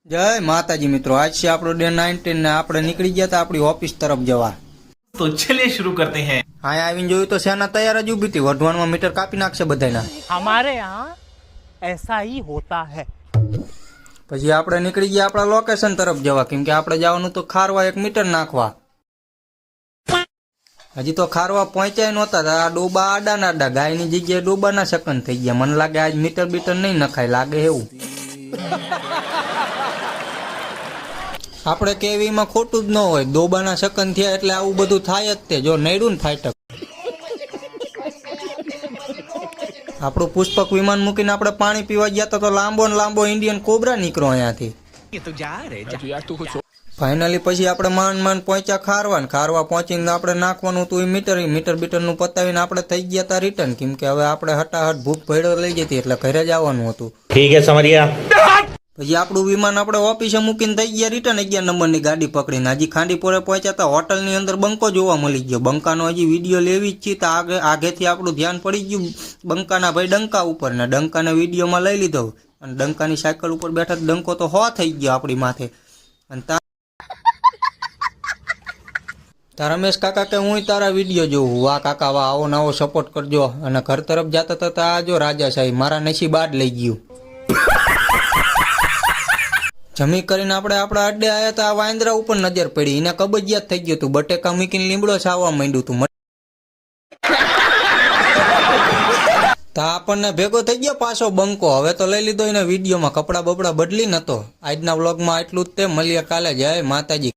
जय माताजी मित्रों, आज से આપણો ડે 19 ને આપણે નીકળી ગયા હતા આપણી ઓફિસ તરફ જવા। तो चलिए शुरू करते हैं। હા આવીને જોયું તો સેના તૈયાર જ ઊભી હતી, વઢવાણમાં મીટર કાપી નાખશે બધાના। हमारे यहाँ ऐसा ही होता है। પછી આપણે નીકળી ગયા આપણા લોકેશન તરફ જવા, કેમ કે આપણે જવાનું તો ખારવા એક મીટર નાખવા। હજી તો ખારવા પહોંચ્યા નહોતા, આ ડોબા આડા ના આડા, ગાયની જગ્યાએ ડોબાના સેકન્ડ થઈ ગયા। મને લાગે આજ મીટર બીટર નહીં નખાય, લાગે એવું। આપણે કેવીમાં ખોટું જ ન હોય, ડોબાના સેકન્ડ થયા એટલે આવું બધું થાય જ તે, જો નડ્યું ને ફાટક। આપણું પુષ્પક વિમાન મૂકીને આપણે પાણી પીવા ગયા તો લાંબો ને લાંબો ઇન્ડિયન કોબરા નીકળ્યો અહીંયાથી। ફાઇનલી પછી આપણે માંડ પહોંચ્યા ખારવા ને ખારવા પહોંચીને આપણે નાખવાનું હતું મીટર બીટરનું પતાવીને આપણે થઈ ગયા હતા રિટર્ન, કેમ કે હવે આપણે હટાહટ ભૂખ ભેળો લઈ જતી એટલે ઘરે જવાનું હતું। ठीक है, समझ गया। પછી આપણું વિમાન આપણે ઓફિસે મૂકીને થઈ ગયા રિટર્ન 11 નંબરની ગાડી પકડીને। હજી ખાંડીપોરે પહોંચ્યા હતા, હોટલની અંદર બંકો જોવા મળી ગયો। બંકાનો હજી વિડીયો લેવી જ છે તો આગેથી આપણું ધ્યાન પડી ગયું બંકાના ભાઈ ડંકા ઉપર, ને ડંકાને વિડીયોમાં લઈ લીધો અને ડંકાની સાયકલ ઉપર બેઠા ડંકો તો હો થઈ ગયો આપણી માથે। અને તારા રમેશ કાકા કે હું તારા વિડીયો જોઉં, વાહ કાકા વાહ, આવો નવો સપોર્ટ કરજો। અને ઘર તરફ જતા હતા આ જો રાજાશાહી, મારા નસીબ બાદ લઈ ગયું। જમી કરીને આપણે આપણા અડ્ડે આવ્યા હતા, આ વાંદરા ઉપર નજર પડી, એને કબજિયાત થઈ ગયું હતું, બટેકા મૂકીને લીમડો છાવવા માંડ્યું હતું। તો આપણને ભેગો થઈ ગયો પાછો બંકો, હવે તો લઈ લીધો એને વિડીયોમાં, કપડા બપડા બદલી નતો। આજના વ્લોગમાં એટલું જ તે, મળીએ કાલે। જય માતાજી।